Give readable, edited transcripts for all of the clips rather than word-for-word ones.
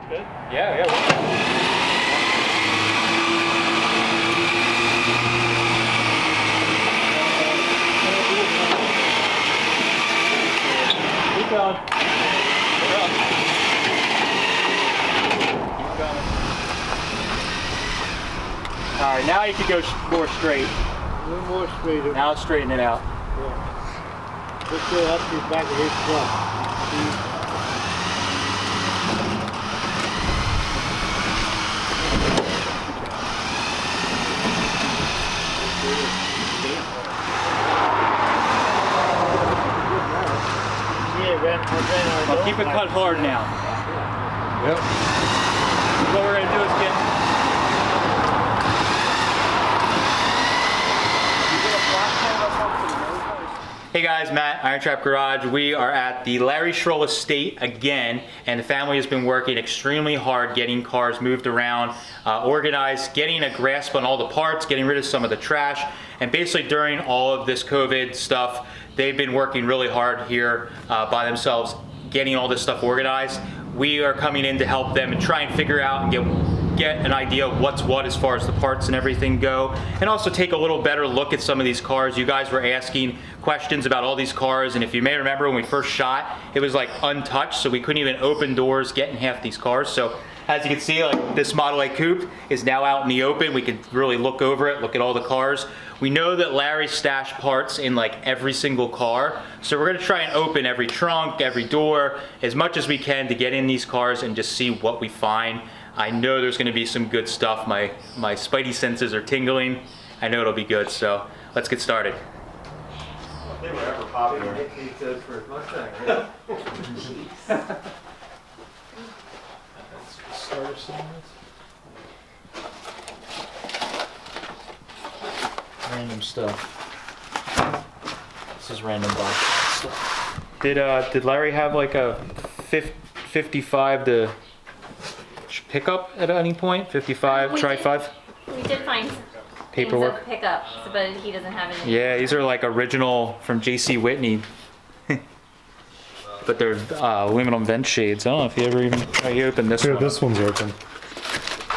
Good? Yeah. Keep going. All right, now you can go more straight. A little more straighter. Now straighten it out. Yeah. Let's go up to the back of his truck. Well, keep it cut hard now. Yep. What we're gonna do is get. Hey guys, Matt, IronTrap Garage. We are at the Larry Schroll estate again, and the family has been working extremely hard getting cars moved around, organized, getting a grasp on all the parts, getting rid of some of the trash, and basically during all of this COVID stuff, they've been working really hard here by themselves, getting all this stuff organized. We are coming in to help them and try and figure out and get an idea of what's what as far as the parts and everything go, and also take a little better look at some of these cars. You guys were asking questions about all these cars, and if you may remember when we first shot, it was like untouched, so we couldn't even open doors getting half these cars. So as you can see, like this Model A Coupe is now out in the open. We can really look over it, look at all the cars. We know that Larry stashed parts in like every single car, so we're gonna try and open every trunk, every door, as much as we can to get in these cars and just see what we find. I know there's gonna be some good stuff. My spidey senses are tingling. I know it'll be good, so let's get started. They were ever popular. Random stuff. This is random box stuff. Did Larry have like a 55 to pickup at any point? 55, tri-5? We did find Paperwork. things of pickup, but he doesn't have any. Yeah, these are like original from J.C. Whitney. But they're aluminum vent shades. I don't know if you ever even, oh, you opened this Here, one. this one's open,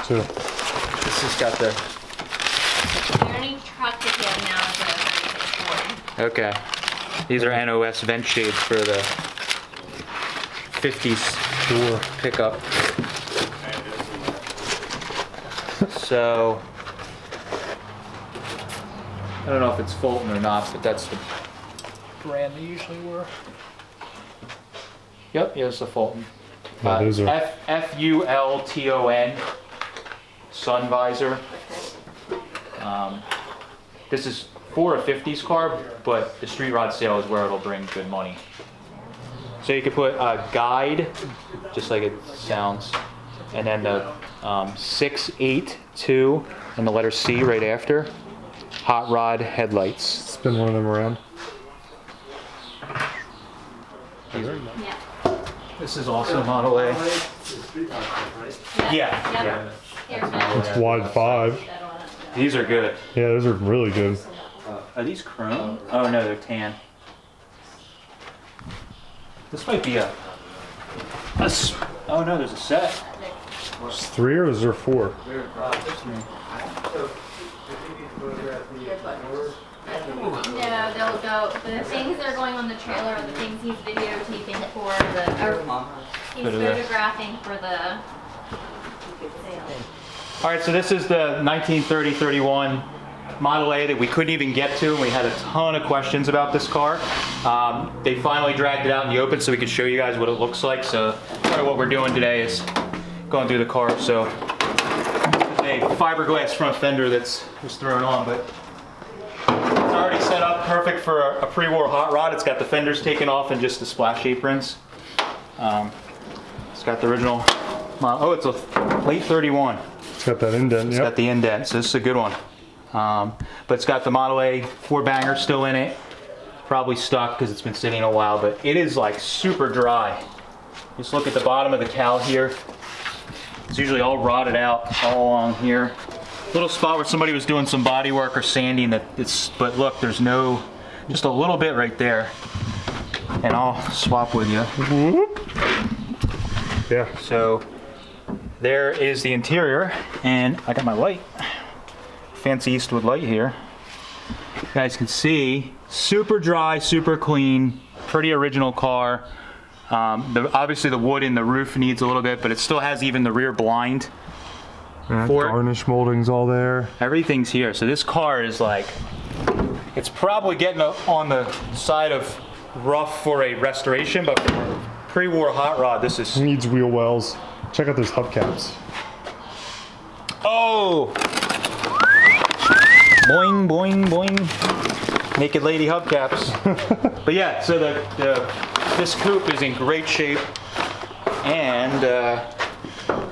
too. This has got the, The only truck that he has now is a okay. These are NOS vent shades for the 50s pickup. So, I don't know if it's Fulton or not, but that's the brand they usually were. Yep, yeah, it's a Fulton. Those are F-U-L-T-O-N, sun visor. This is for a 50s car, but the street rod sale is where it'll bring good money. So you could put a guide, just like it sounds, and then the 682 and the letter C right after. Hot rod headlights. Spin one of them around. Yeah. This is also Model A. Yeah, Yep. Here's It's wide 5. These are good. Yeah, those are really good. Are these chrome? Oh no, they're tan. This might be oh no, there's a set. Is 3 or is there 4? No, they'll go. The things that are going on the trailer are the things he's videotaping for the. Or he's photographing for the sale. All right, so this is the 1930-31 Model A that we couldn't even get to. We had a ton of questions about this car. They finally dragged it out in the open so we could show you guys what it looks like. So part of what we're doing today is going through the car. So this is a fiberglass front fender that's was thrown on, but it's already set up perfect for a pre-war hot rod. It's got the fenders taken off and just the splash aprons. It's got the original model. Oh, it's a late 31. It's got that indent, It's yep. got the indent, so this is a good one. But it's got the Model A 4-banger still in it. Probably stuck because it's been sitting a while, but it is like super dry. Just look at the bottom of the cowl here. It's usually all rotted out all along here. Little spot where somebody was doing some body work or sanding but look, there's no, just a little bit right there. And I'll swap with you. Yeah. So there is the interior, and I got my light. Fancy Eastwood light here. You guys can see, super dry, super clean, pretty original car. Obviously the wood in the roof needs a little bit, but it still has even the rear blind. Garnish moldings all there. Everything's here. So this car is like, it's probably getting on the side of rough for a restoration, but for a pre-war hot rod, this is... Needs wheel wells. Check out those hubcaps. Oh! Boing, boing, boing. Naked lady hubcaps. But yeah, so this coupe is in great shape, and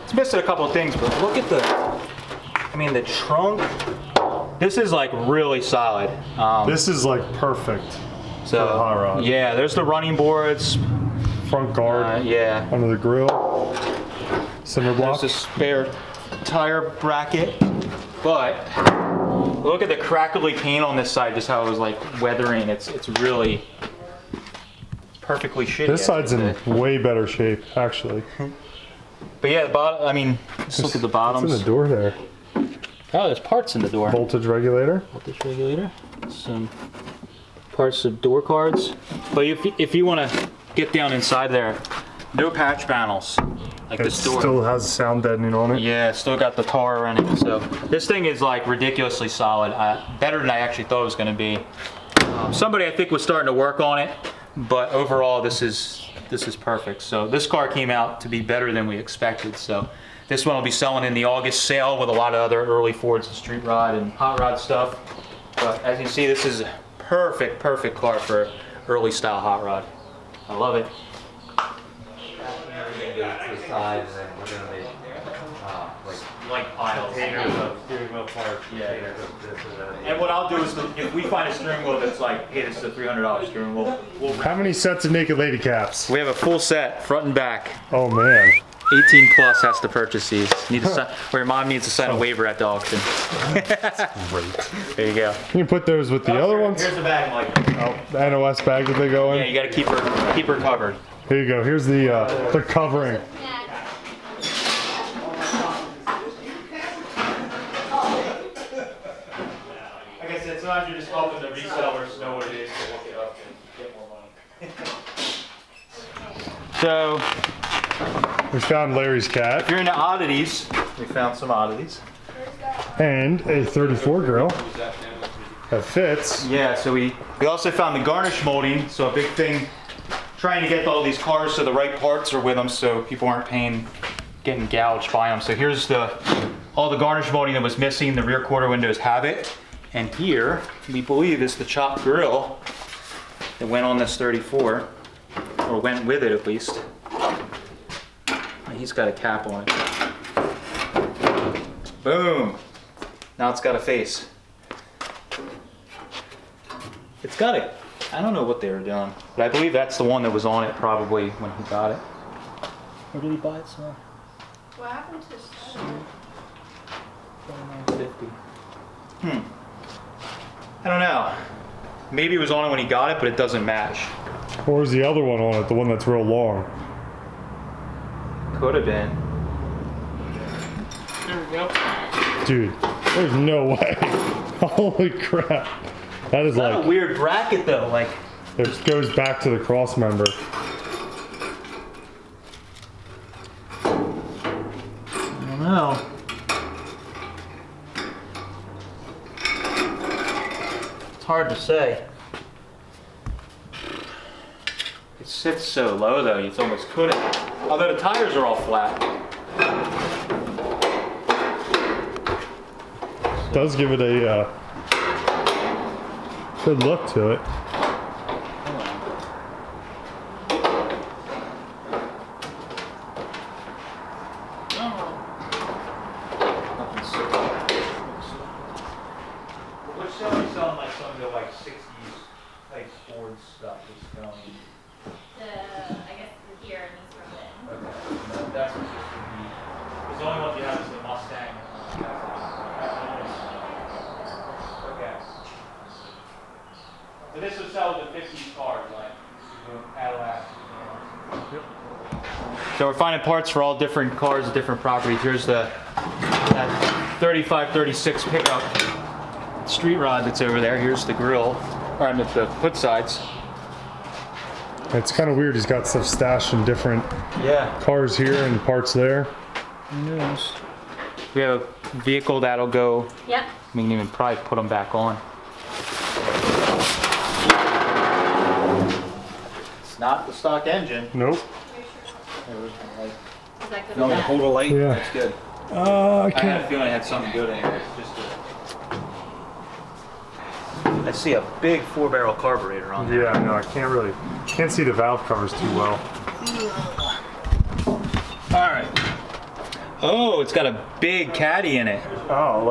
it's missing a couple of things, but look at the trunk. This is like really solid. This is like perfect for a hot rod. Yeah, there's the running boards. Front guard. Yeah. Under the grill. Center block. There's a spare tire bracket, but look at the crackly paint on this side, just how it was like weathering. It's really perfectly shitty. This side's in way better shape, actually. But yeah, the bottom, I mean, just look at the bottoms. What's in the door there? Oh, there's parts in the door. Voltage regulator. Voltage regulator. Some parts of door cards. But if you want to get down inside there, no patch panels. Like this door. Still has sound deadening on it. Yeah, it's still got the tar in it. So this thing is like ridiculously solid. Better than I actually thought it was going to be. Somebody I think was starting to work on it, but overall this is perfect. So this car came out to be better than we expected. So this one will be selling in the August sale with a lot of other early Fords and street rod and hot rod stuff. But as you see, this is a perfect car for early style hot rod. I love it. Everything goes to the sides, and we're gonna make Like piles. Containers of steering wheel parts, Yeah. containers of this and that. And what I'll do is, if we find a steering wheel that's like, hey, this is a $300 steering wheel, How many sets of naked lady caps? we have a full set, front and back. Oh man. 18 plus has to purchase these. Need to sign, or your mom needs to sign a waiver at the auction. Great. There you go. You can put those with the other ones. Here's the bag, Mike. Oh, the NOS bag that they go Yeah, in. you got to keep her covered. Here you go. Here's the covering. Like I said, sometimes you're just hoping the resellers know what it is to look it up and get more money. So, We found Larry's if cat you're into oddities, we found some oddities. and a 34 grill that fits. Yeah, so we also found the garnish molding. So a big thing, trying to get all these cars so the right parts are with them, so people aren't getting gouged by them. So here's all the garnish molding that was missing. The rear quarter windows have it, and here we believe is the chopped grill that went on this 34, or went with it at least. He's got a cap on it. Boom! Now it's got a face. It's got a, I don't know what they were doing, but I believe that's the one that was on it probably when he got it. Or did he buy it somewhere? What happened to Saturday? $49.50. I don't know. Maybe it was on it when he got it, but it doesn't match. Or is the other one on it, the one that's real long? Could have been. There we go. Dude, there's no way. Holy crap. That is Not like, a weird bracket though, like. it goes back to the cross member. I don't know. It's hard to say. It sits so low though, you almost couldn't. Although the tires are all flat. Does give it a good look to it. Which selling like some of the like 60s type Ford stuff is going. I guess the gear needs to run. Okay. That's what this would be. Because the only one you have is the Mustang. Okay. So this would sell the 50s cars, like Cadillac. Yep. So we're finding parts for all different cars at different properties. Here's that 3536 pickup street rod that's over there. Here's the grill, or I mean the hood sides. It's kind of weird. He's got stuff stashed in different cars here and parts there. Who knows? We have a vehicle that'll go. Yep. We can even probably put them back on. It's not the stock engine. Nope. Is that good You want me to with that? hold a light? Yeah. That's good. I I had a can't. feeling I had something good in here. I see a big 4-barrel carburetor on there. Yeah, no, I can't see the valve covers too well. All right. Oh, it's got a big caddy in it. Oh,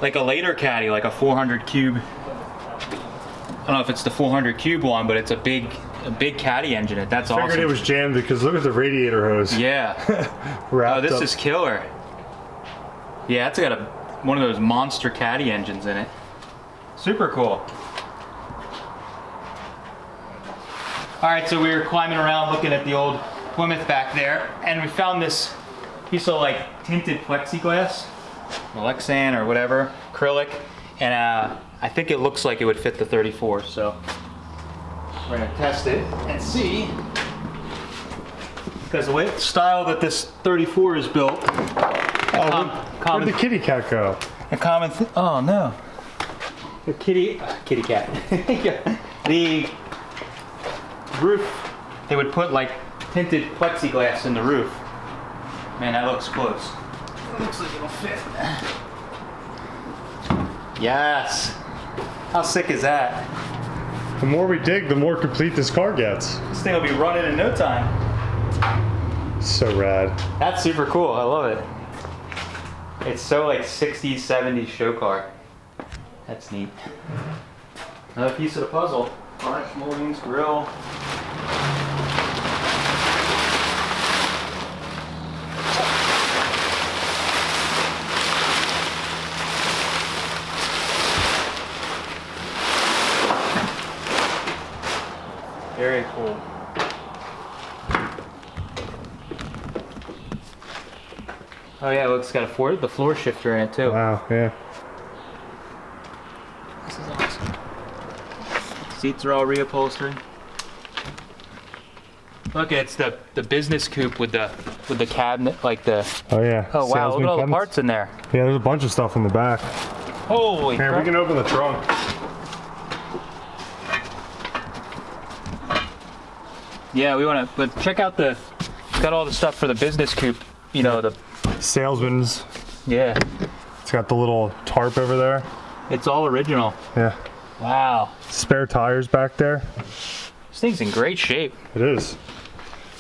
Like a later caddy, like a 400 cube. I don't know if it's the 400 cube one, but it's a big caddy engine. That's awesome. figured it was jammed because look at the radiator hose. Yeah. Wrapped Oh, this up. is killer. Yeah, it's got one of those monster caddy engines in it. Super cool. All right, so we were climbing around looking at the old Plymouth back there, and we found this piece of like tinted plexiglass, Lexan or whatever, acrylic, and I think it looks like it would fit the 34. So we're gonna test it and see, because the way style that this 34 is built. Where'd the kitty cat go? A common oh no. The kitty cat. The roof, they would put like tinted plexiglass in the roof. Man, that looks close. It looks like it'll fit. Yes. How sick is that? The more we dig, the more complete this car gets. This thing will be running in no time. So rad. That's super cool. I love it. It's so like 60s, 70s show car. That's neat. Another piece of the puzzle. Varnish moldings, grill. Very cool. Oh yeah, it looks got the floor shifter in it too. Wow, yeah. This is awesome. Seats are all reupholstered. Look, it's the business coupe with the cabinet, like the. Oh yeah. Oh wow! Look at all the Salesman parts in there. Yeah, there's a bunch of stuff in the back. Holy Here, crap! we can open the trunk. Yeah, we want to. But check out it's got all the stuff for the business coupe. You know the. Salesman's. Yeah. It's got the little tarp over there. It's all original. Yeah. Wow. Spare tires back there. This thing's in great shape. It is.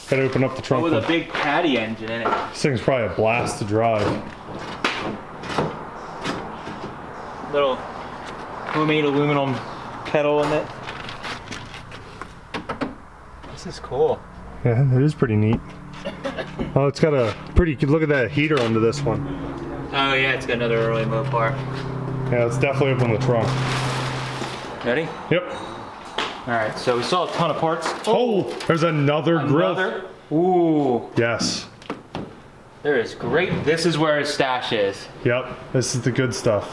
Gotta open up the trunk. With a big caddy engine in it. This thing's probably a blast to drive. Little homemade aluminum pedal in it. This is cool. Yeah, it is pretty neat. Oh, it's got a pretty, look at that heater under this one. Oh yeah, it's got another early Mopar. Yeah, let's definitely open the trunk. Ready? Yep. All right, so we saw a ton of parts. Oh, there's another grill. Another. Ooh, Yes. there is great. This is where his stash is. Yep. This is the good stuff.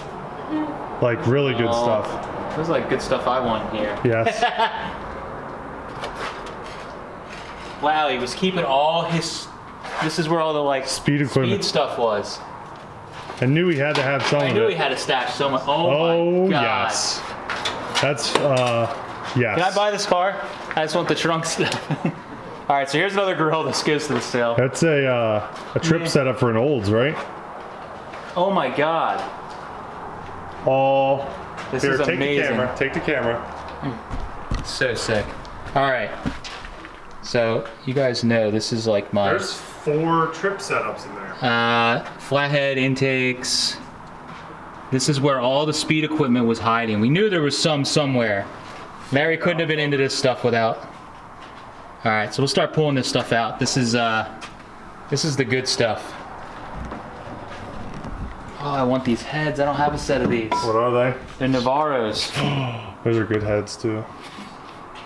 Like really good Oh. stuff. This is like good stuff I want here. Yes. Wow, he was keeping all his. This is where all the like Speed equipment. speed stuff was. I knew he had to have some I of knew it. he had a stash somewhere. Oh, Oh my god. yes. That's, yes. Can I buy this car? I just want the trunk stuff. All right, so here's another grill. This goes to the sale. That's a trip Yeah. setup for an Olds, right? Oh my god. Oh. This Here, is take amazing. the camera. Take the camera. So sick. All right. So you guys know this is like my There's 4 trip setups in there. flathead intakes. This is where all the speed equipment was hiding. We knew there was some somewhere. Larry couldn't have been into this stuff without. All right, so we'll start pulling this stuff out. This is the good stuff. Oh, I want these heads. I don't have a set of these. What are they? They're Navarros. Those are good heads too.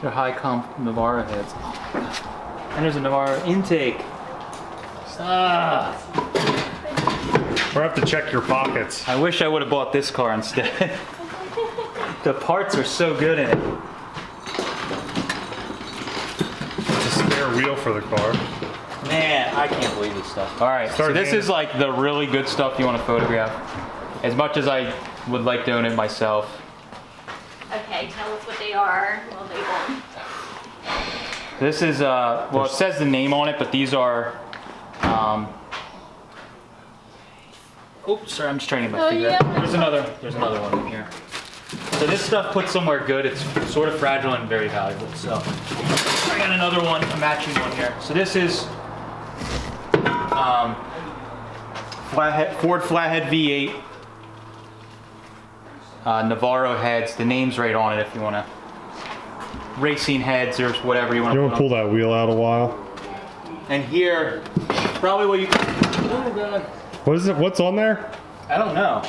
They're high comp Navarro heads. And there's a Navarro intake. Or have to check your pockets. I wish I would have bought this car instead. The parts are so good in it. It's a spare wheel for the car. Man, I can't believe this stuff. All right, so Start this handing- is like the really good stuff you want to photograph. As much as I would like to own it myself. Okay, tell us what they are. We'll label them. This is, well, it says the name on it, but these are, oops, sorry, I'm just trying to figure out. There's another one in here. So this stuff put somewhere good, it's sort of fragile and very valuable. So I got another one, a matching one here. So this is Ford Flathead V8, Navarro heads. The name's right on it if you want to. Racing heads or whatever you want You to want to pull that wheel out a while? And here, probably what you. Oh God. What is it? What's on there? I don't know.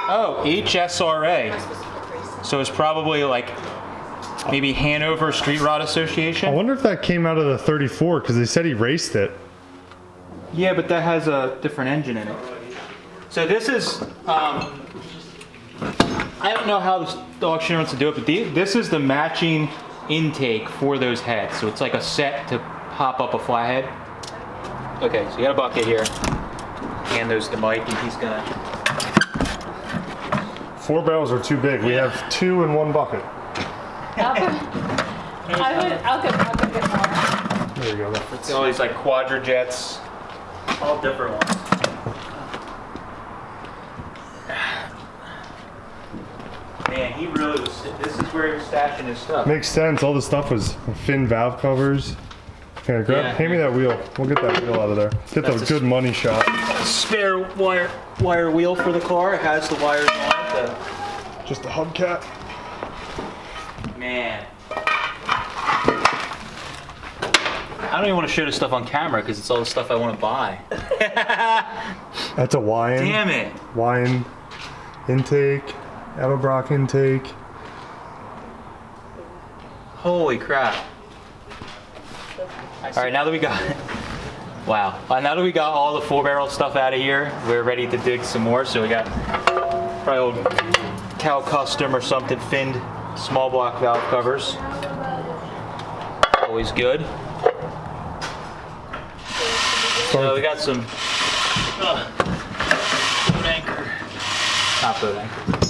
HSRA. So it's probably like maybe Hanover Street Rod I Association. wonder if that came out of the 34 because they said he raced it. Yeah, but that has a different engine in it. So this is, I don't know how the auctioneer wants to do it, but this is the matching intake for those heads. So it's like a set to pop up a flathead. Okay, so you got a bucket here. Hand those to Mike and he's gonna. 4 barrels are too big. We have 2 in 1 bucket. I'll get more. There you go. It's all these like quadrajets, all different ones. Man, he really was. This is where he was stashing his stuff. Makes sense. All the stuff was fin valve covers. Here, hand me that wheel. We'll get that wheel out of there. Get That's the good money shot. Spare wire wheel for the car. It has the wires on it. Just a hubcap. Man. I don't even want to show this stuff on camera because it's all the stuff I want to buy. That's a Wyan. Damn it. Wyan intake. Edelbrock intake. Holy crap. All right, now that we got, wow. Now that we got all the 4-barrel stuff out of here, we're ready to dig some more. So we got probably old Cal Custom or something finned small block valve covers. Always good. So we got some boat anchor, not boat anchor,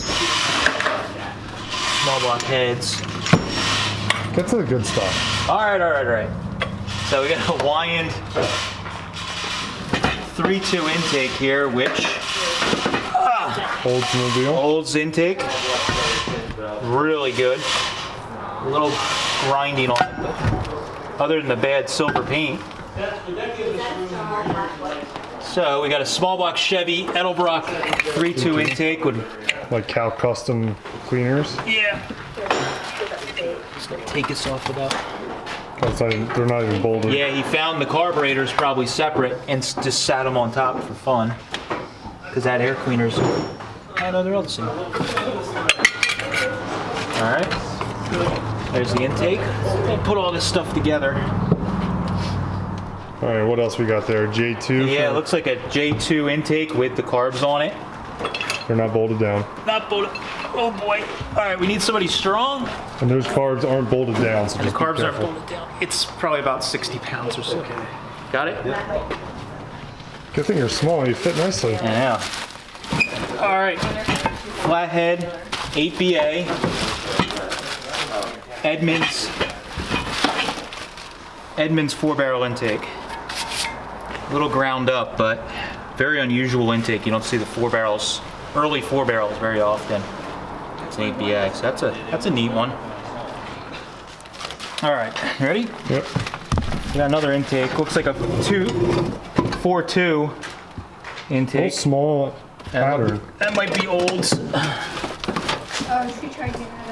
small block heads. Get to the good stuff. All right. So we got a Wyan 3.2 intake here, which Oldsmobile. Olds intake, really good. A little grinding on it, but other than the bad silver paint. So we got a small block Chevy Edelbrock 3.2 intake with, Like Cal Custom cleaners. yeah. Just gonna take this off without. That's not even, they're not even bolted. Yeah, he found the carburetors probably separate and just sat them on top for fun. Because that air cleaner's, oh no, they're all the same. All right, there's the intake. We'll put all this stuff together. All right, what else we got there? J2. Yeah, it looks like a J2 intake with the carbs on it. They're not bolted down. Not bolted. Oh boy. All right, we need somebody strong. And those carbs aren't bolted down, so The just be carbs aren't careful. bolted down. It's probably about 60 pounds or so. Okay. Got it? Good thing you're small. You fit nicely. Yeah. All right. Flathead, 8BA, Edmunds 4-barrel intake. A little ground up, but very unusual intake. You don't see the 4 barrels, early 4 barrels very often. It's an 8BA, so that's a neat one. All right, you ready? Yep. We got another intake. Looks like a 4.2 intake. Little small pattern. That might be Olds.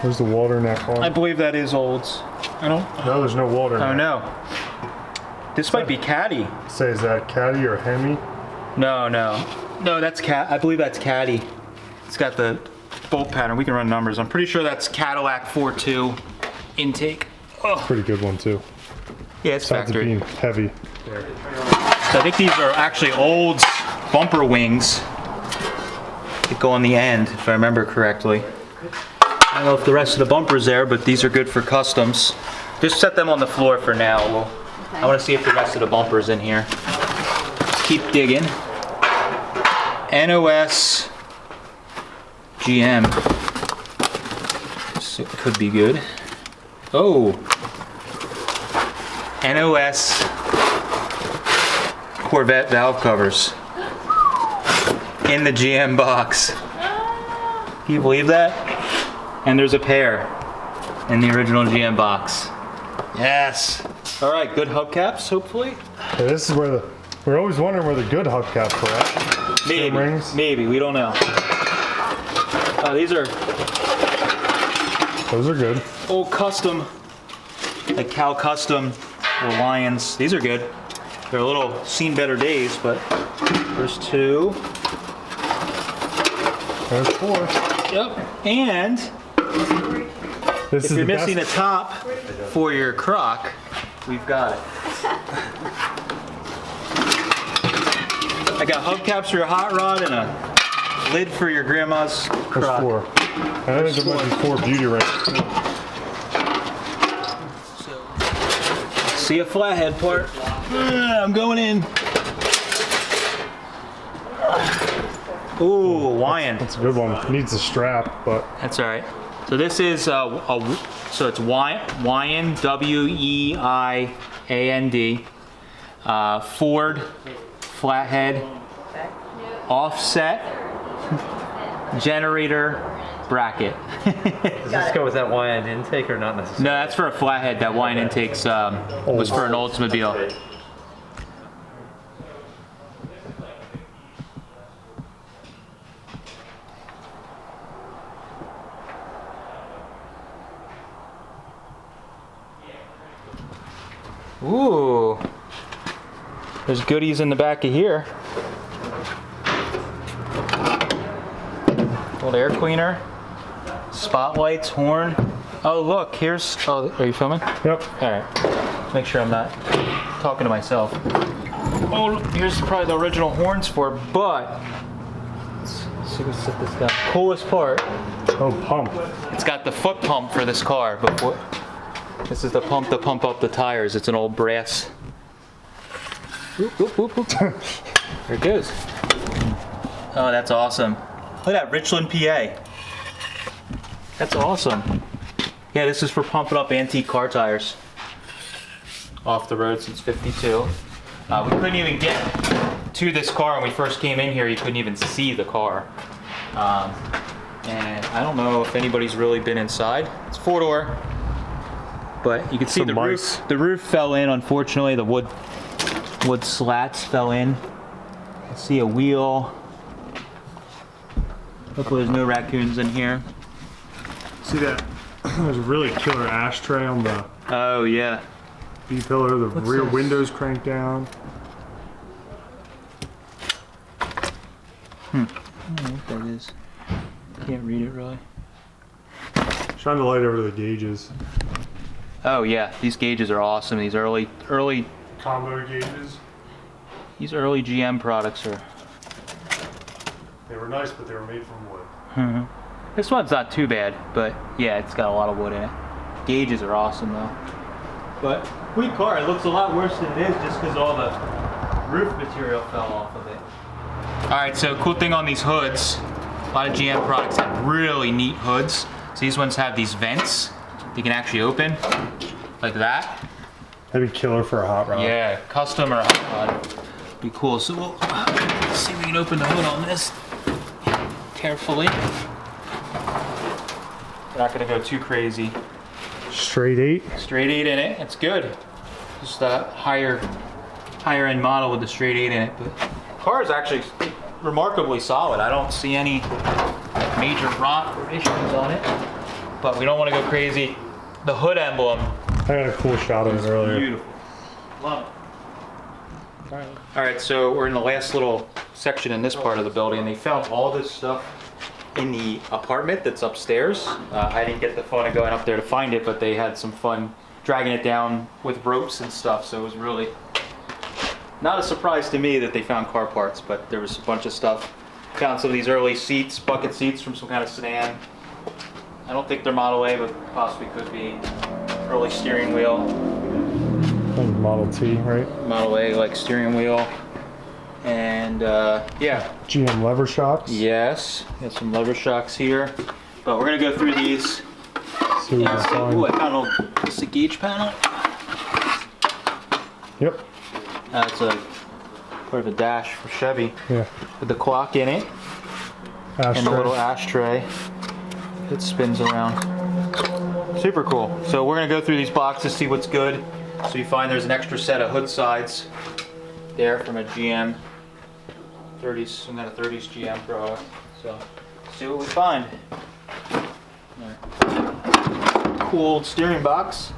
There's the water in that I car. believe that is Olds. I don't. No, there's no water in Oh that. no. This might be Caddy. Say, is that Caddy or Hemi? No, that's Cat. I believe that's Caddy. It's got the bolt pattern. We can run numbers. I'm pretty sure that's Cadillac 4.2 intake. Oh, Pretty good one too. Yeah, it's besides it factory. being heavy. So I think these are actually old bumper wings that go on the end, if I remember correctly. I don't know if the rest of the bumper's there, but these are good for customs. Just set them on the floor for now. I want to see if the rest of the bumper's in here. Let's keep digging. NOS GM. So it could be good. Oh. NOS Corvette valve covers in the GM box. Can you believe that? And there's a pair in the original GM box. Yes. All right, good hubcaps, hopefully. Yeah, this is where we're always wondering where the good hubcaps are at. Maybe, rings. maybe, we don't know. These are Those are good. old custom, like Cal Custom or Lions. These are good. They're a little seen better days, but there's 2. There's 4. Yep. And This if is you're the missing best. a top for your crock, we've got it. I got hubcaps for your hot rod and a lid for your grandma's There's crock. 4. I think there might be 4 beauty rings. See a flathead part. I'm going in. Ooh, Hawaiian. That's a good one. Needs a strap, but That's all right. So this is so it's Weiand, W-E-I-A-N-D, Ford, flathead, offset, generator, bracket. Does this go with that wine intake or not necessarily? No, that's for a flathead. That wine intake's was for an Oldsmobile. Ooh, there's goodies in the back of here. Old air cleaner, spotlights, horn. Oh look, here's, oh, are you filming? yep. All right, make sure I'm not talking to myself. Oh, here's probably the original horns for it, but let's see what's this guy. Coolest part, Oh, pump. it's got the foot pump for this car. Before, this is the pump to pump up the tires. It's an old brass. Whoop, whoop, whoop, whoop. There it goes. Oh, that's awesome. Look at that, Richland, PA. That's awesome. Yeah, this is for pumping up antique car tires. Off the road since '52. We couldn't even get to this car when we first came in here. You couldn't even see the car. And I don't know if anybody's really been inside. It's 4-door, but you can see Some the mice. roof. The roof fell in. Unfortunately, the wood slats fell in. I see a wheel. Hopefully, there's no raccoons in here. See that? There's a really killer ashtray on the Oh yeah. B-pillar. The rear this? windows cranked down. I don't know what that is. Can't read it really. Shine the light over to the gauges. Oh yeah, these gauges are awesome. These early Combo gauges. GM products are. They were nice, but they were made from wood. This one's not too bad, but yeah, it's got a lot of wood in it. Gauges are awesome though. But sweet car. It looks a lot worse than it is just because all the roof material fell off of it. All right, so cool thing on these hoods. A lot of GM products have really neat hoods. So these ones have these vents. You can actually open like that. That'd be killer for a hot rod. Yeah, custom or hot rod. Be cool. So we'll see if we can open the hood on this carefully. We're not gonna go too crazy. Straight 8. Straight 8 in it. It's good. Just a higher end model with the straight 8 in it. But the car is actually remarkably solid. I don't see any major rot or issues on it. But we don't want to go crazy. The hood emblem. I got a cool shot of it earlier. Beautiful. Love it. All right, so we're in the last little section in this part of the building. They found all this stuff in the apartment that's upstairs. I didn't get the fun of going up there to find it, but they had some fun dragging it down with ropes and stuff, so it was really not a surprise to me that they found car parts, but there was a bunch of stuff. Found some of these early seats, bucket seats from some kind of sedan. I don't think they're Model A, but possibly could be. Early steering wheel. Model T, right? Model A, like steering wheel. And yeah. GM lever shocks. Yes, got some lever shocks here. But we're gonna go through these. See what we find. Ooh, I found a gauge panel. Yep. That's a part of a dash for Chevy. Yeah. With the clock in it. Ashtray. And a little ashtray. It spins around. Super cool. So we're gonna go through these boxes, see what's good. So you find there's an extra set of hood sides there from a GM 30s, some kind of 30s GM product. So see what we find. Cool steering box.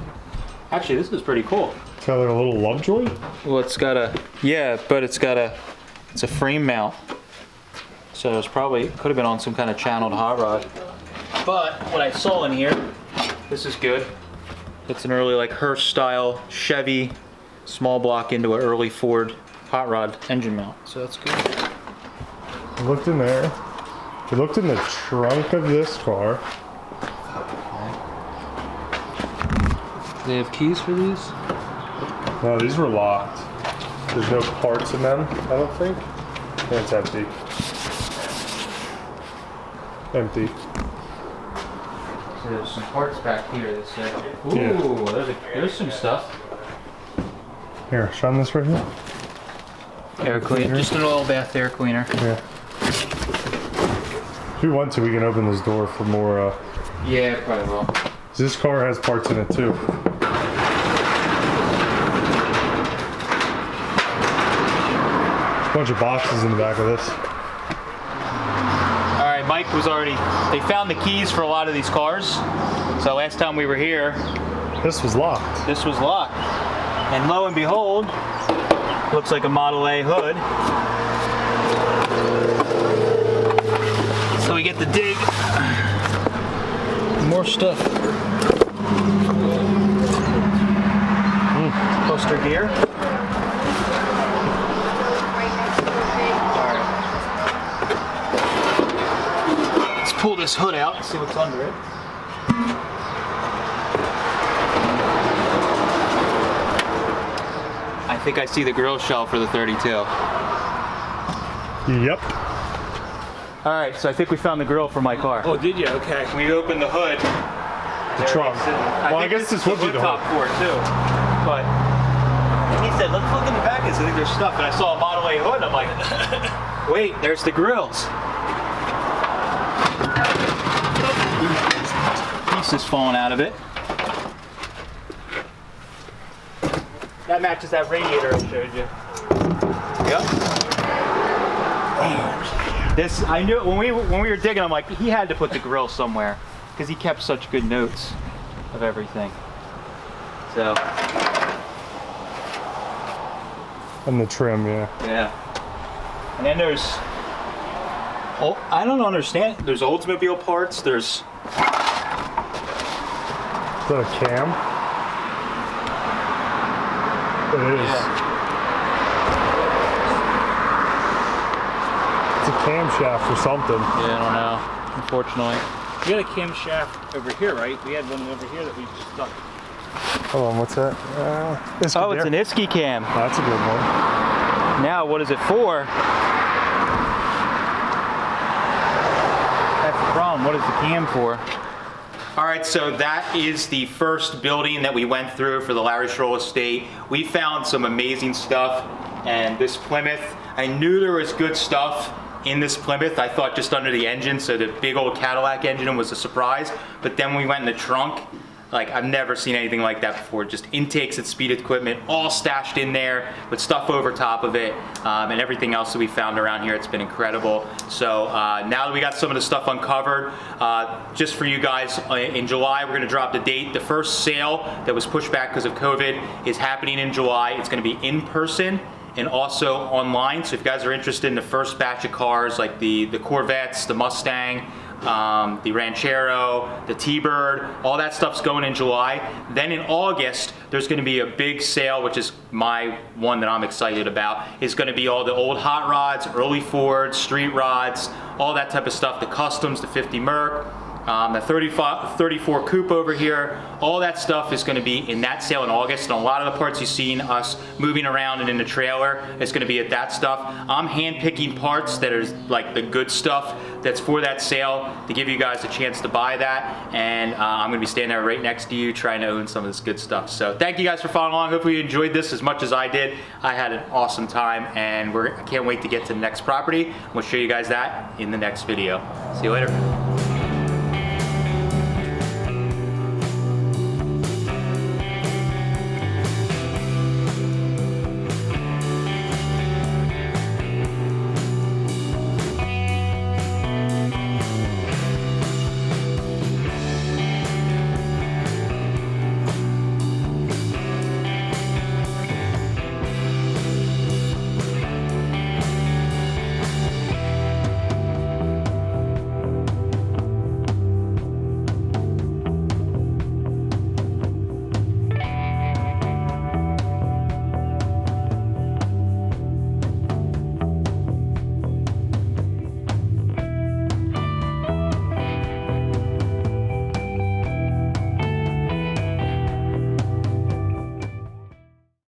Actually, this is pretty cool. It's got like a little love joint. Well, it's got a, yeah, but it's a frame mount. So it's probably, could have been on some kind of channeled hot rod. But what I saw in here, this is good. It's an early like Hearst style Chevy small block into an early Ford hot rod engine mount. So that's good. I looked in there. We looked in the trunk of this car. Do they have keys for these? No, these were locked. There's no parts in them, I don't think. And it's empty. Empty. So there's some parts back here that said, ooh, Yeah. there's some stuff. Here, shine this right here. Air cleaner, just an oil bath air cleaner. Yeah. If we want to, we can open this door for more. Yeah, probably will. This car has parts in it too. There's a bunch of boxes in the back of this. All right, Mike was already, they found the keys for a lot of these cars. So last time we were here, This was locked. this was locked. And lo and behold, looks like a Model A hood. So we get to dig more stuff. Poster gear. Let's pull this hood out and see what's under it. I think I see the grill shell for the 32. Yep. All right, so I think we found the grill for my car. Oh, did you? Okay. We opened the hood. The trunk. Well, I guess this would be the top hood. for it too. But and he said, "Let's look in the back. I think there's stuff." And I saw a Model A hood. I'm like, "Wait, there's the grills." Piece is falling out of it. That matches that radiator I showed you. Yep. This, I knew when we were digging, I'm like, he had to put the grill somewhere because he kept such good notes of everything. So. And the trim, yeah. Yeah. And then there's, oh, I don't understand. There's Oldsmobile parts. There's. Is that a cam? It is. Yeah. It's a camshaft or something. Yeah, I don't know. Unfortunately. We had a camshaft over here, right? We had one over here that we just stuck. Hold on, what's that? Oh, it's an Iski cam. That's a good one. Now, what is it for? That's the problem. What is the cam for? All right, so that is the first building that we went through for the Larry Schroll estate. We found some amazing stuff, and this Plymouth, I knew there was good stuff in this Plymouth. I thought just under the engine, so the big old Cadillac engine was a surprise, but then when we went in the trunk, like I've never seen anything like that before. Just intakes and speed equipment all stashed in there with stuff over top of it, and everything else that we found around here. It's been incredible. So now that we got some of the stuff uncovered, just for you guys, in July we're gonna drop the date. The first sale that was pushed back because of COVID is happening in July. It's gonna be in person and also online. So if you guys are interested in the first batch of cars, like the Corvettes, the Mustang, the Ranchero, the T-Bird, all that stuff's going in July. Then in August, there's gonna be a big sale, which is my one that I'm excited about. It's gonna be all the old hot rods, early Fords, street rods, all that type of stuff, the customs, the 50 Merc, the 34 Coupe over here, all that stuff is going to be in that sale in August, and a lot of the parts you've seen us moving around and in the trailer is going to be at that stuff. I'm hand picking parts that are like the good stuff that's for that sale to give you guys a chance to buy that, and I'm going to be standing there right next to you trying to own some of this good stuff. So thank you guys for following along. Hopefully you enjoyed this as much as I did. I had an awesome time, and I can't wait to get to the next property. We'll show you guys that in the next video. See you later.